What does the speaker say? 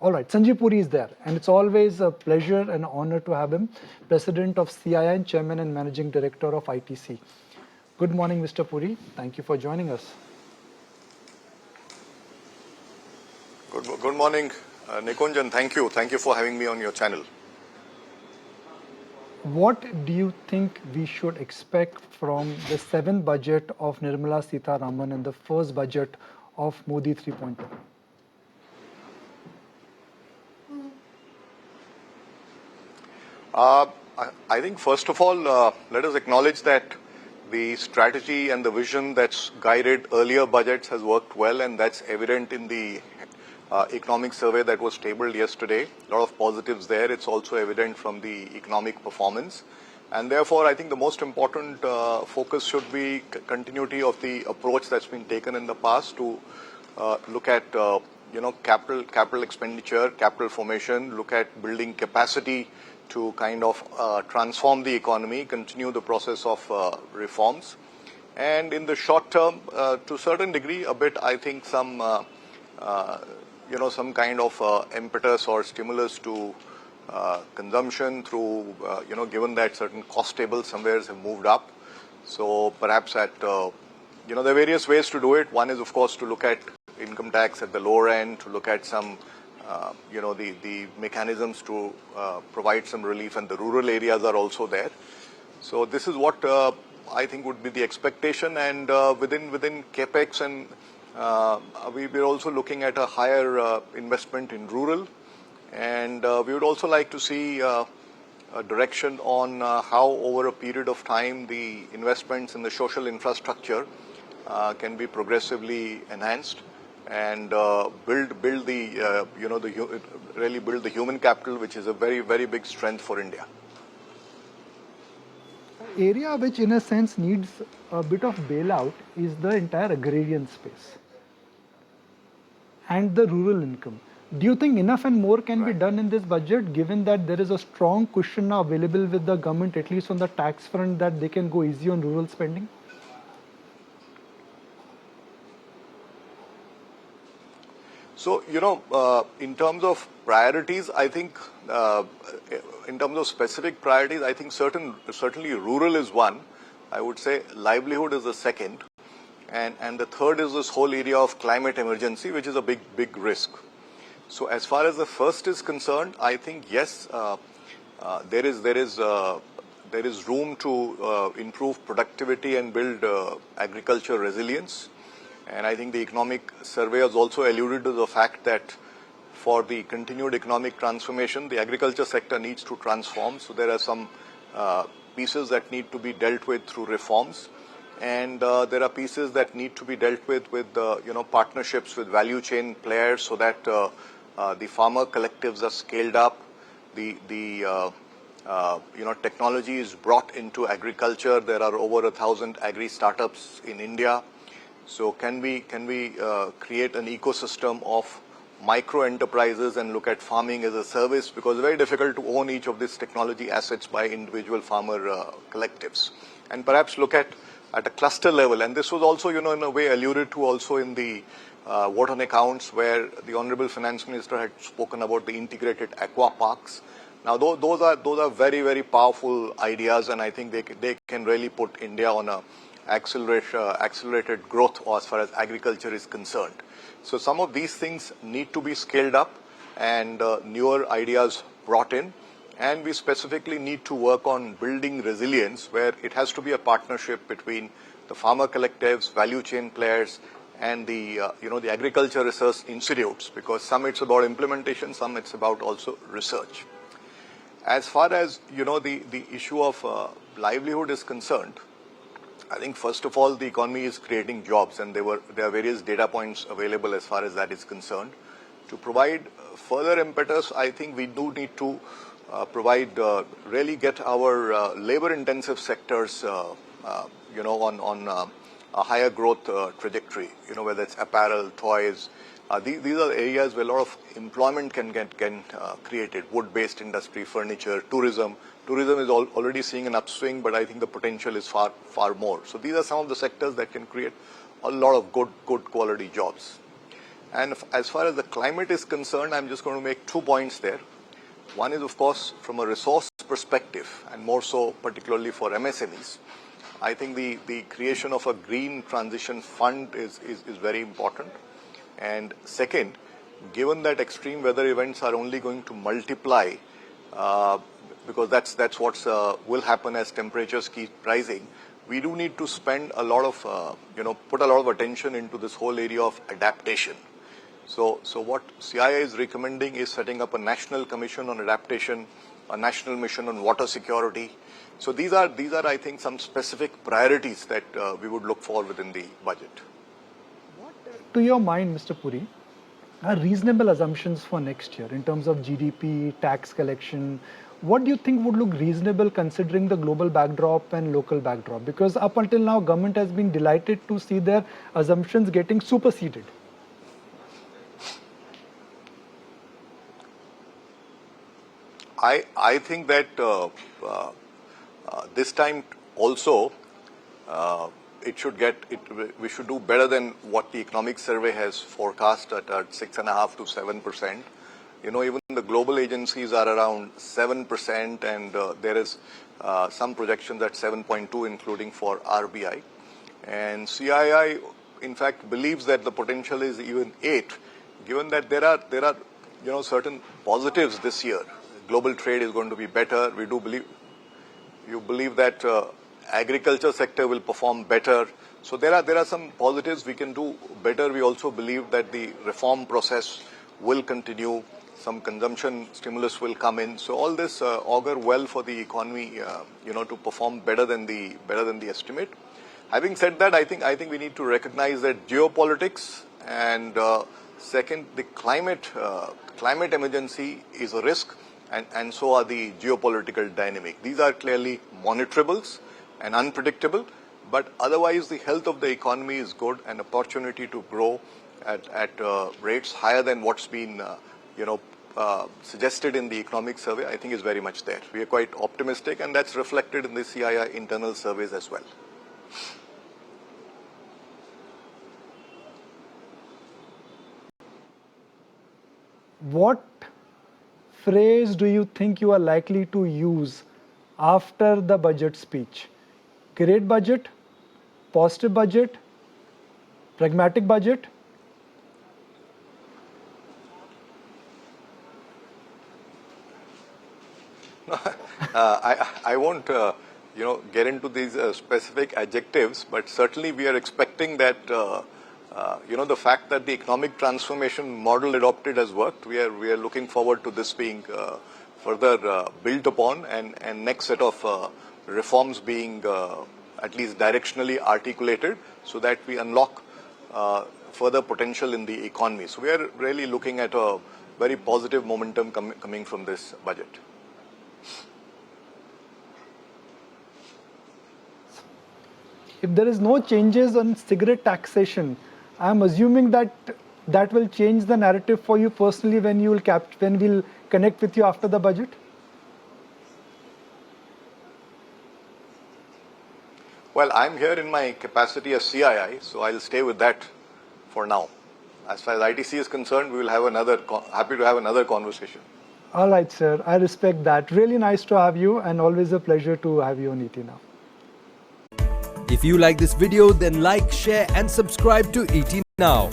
All right, Sanjiv Puri is there, and it's always a pleasure and honor to have him, President of CII and Chairman and Managing Director of ITC. Good morning, Mr. Puri. Thank you for joining us. Good morning, Nikunjan. Thank you. Thank you for having me on your channel. What do you think we should expect from the seventh budget of Nirmala Sitharaman and the first budget of Modi 3.0? I think first of all, let us acknowledge that the strategy and the vision that's guided earlier budgets has worked well, and that's evident in the economic survey that was tabled yesterday. A lot of positives there. It's also evident from the economic performance. And therefore, I think the most important focus should be continuity of the approach that's been taken in the past to look at capital expenditure, capital formation, look at building capacity to kind of transform the economy, continue the process of reforms. And in the short term, to a certain degree, a bit, I think some kind of impetus or stimulus to consumption through, given that certain cost tables somewhere have moved up. So perhaps there are various ways to do it. One is, of course, to look at income tax at the lower end, to look at some, the mechanisms to provide some relief, and the rural areas are also there. So this is what I think would be the expectation, and within capex, and we're also looking at a higher investment in rural, and we would also like to see a direction on how over a period of time the investments in the social infrastructure can be progressively enhanced, and really build the human capital, which is a very, very big strength for India. Area which in a sense needs a bit of bailout is the entire agrarian space and the rural income. Do you think enough and more can be done in this budget, given that there is a strong cushion now available with the government, at least on the tax front, that they can go easy on rural spending? So, in terms of priorities, I think, in terms of specific priorities, I think certainly rural is one. I would say livelihood is the second. And the third is this whole area of climate emergency, which is a big, big risk. So as far as the first is concerned, I think, yes, there is room to improve productivity and build agriculture resilience. And I think the economic survey has also alluded to the fact that for the continued economic transformation, the agriculture sector needs to transform. So there are some pieces that need to be dealt with through reforms. And there are pieces that need to be dealt with partnerships with value chain players, so that the farmer collectives are scaled up, the technology is brought into agriculture. There are over 1,000 agri startups in India. So can we create an ecosystem of micro enterprises and look at farming as a service, because it's very difficult to own each of these technology assets by individual farmer collectives, and perhaps look at a cluster level. And this was also, in a way alluded to also in the vote on accounts, where the Honorable Finance Minister had spoken about the integrated aqua parks. Now, those are very, very powerful ideas, and I think they can really put India on a accelerated growth as far as agriculture is concerned. So some of these things need to be scaled up and newer ideas brought in. And we specifically need to work on building resilience, where it has to be a partnership between the farmer collectives, value chain players, and the agriculture research institutes, because some it's about implementation, some it's about also research. As far as the issue of livelihood is concerned, I think first of all the economy is creating jobs, and there are various data points available as far as that is concerned. To provide further impetus, I think we do need to really get our labor-intensive sectors, on a higher growth trajectory. Whether it's apparel, toys. These are areas where a lot of employment can get created. Wood-based industry, furniture, tourism. Tourism is already seeing an upswing, but I think the potential is far, far more. So these are some of the sectors that can create a lot of good quality jobs. And as far as the climate is concerned, I'm just going to make 2 points there. One is, of course, from a resource perspective, and more so particularly for MSMEs. I think the creation of a green transition fund is very important. And second, given that extreme weather events are only going to multiply, because that's what will happen as temperatures keep rising, we do need to spend a lot of, put a lot of attention into this whole area of adaptation. So what CII is recommending is setting up a national commission on adaptation, a national mission on water security. So these are I think some specific priorities that we would look for within the budget. What, to your mind, Mr. Puri, are reasonable assumptions for next year in terms of GDP, tax collection? What do you think would look reasonable considering the global backdrop and local backdrop? Because up until now, government has been delighted to see their assumptions getting superseded. I think that this time also we should do better than what the economic survey has forecast at 6.5% to 7%. Even the global agencies are around 7%, and there is some projections at 7.2, including for RBI. And CII, in fact, believes that the potential is even 8, given that there are certain positives this year. Global trade is going to be better. We do believe that agriculture sector will perform better. So there are some positives. We can do better. We also believe that the reform process will continue. Some consumption stimulus will come in. So all this augur well for the economy, to perform better than the estimate. Having said that, I think we need to recognize that geopolitics and second, the climate emergency is a risk, and so are the geopolitical dynamic. These are clearly monitorables and unpredictable, but otherwise the health of the economy is good, and opportunity to grow at rates higher than what's been suggested in the economic survey, I think is very much there. We are quite optimistic, and that's reflected in the CII internal surveys as well. What phrase do you think you are likely to use after the budget speech? Great budget, positive budget, pragmatic budget? I won't, get into these specific adjectives, but certainly we are expecting that, the fact that the economic transformation model adopted has worked. We are looking forward to this being further built upon, and next set of reforms being at least directionally articulated, so that we unlock further potential in the economy. So we are really looking at a very positive momentum coming from this budget. If there is no changes on cigarette taxation, I am assuming that will change the narrative for you personally when we'll connect with you after the budget? Well, I'm here in my capacity as CII, so I'll stay with that for now. As far as ITC is concerned, we will have happy to have another conversation. All right, sir. I respect that. Really nice to have you, and always a pleasure to have you on ET Now. If you like this video, then like, share and subscribe to ET Now.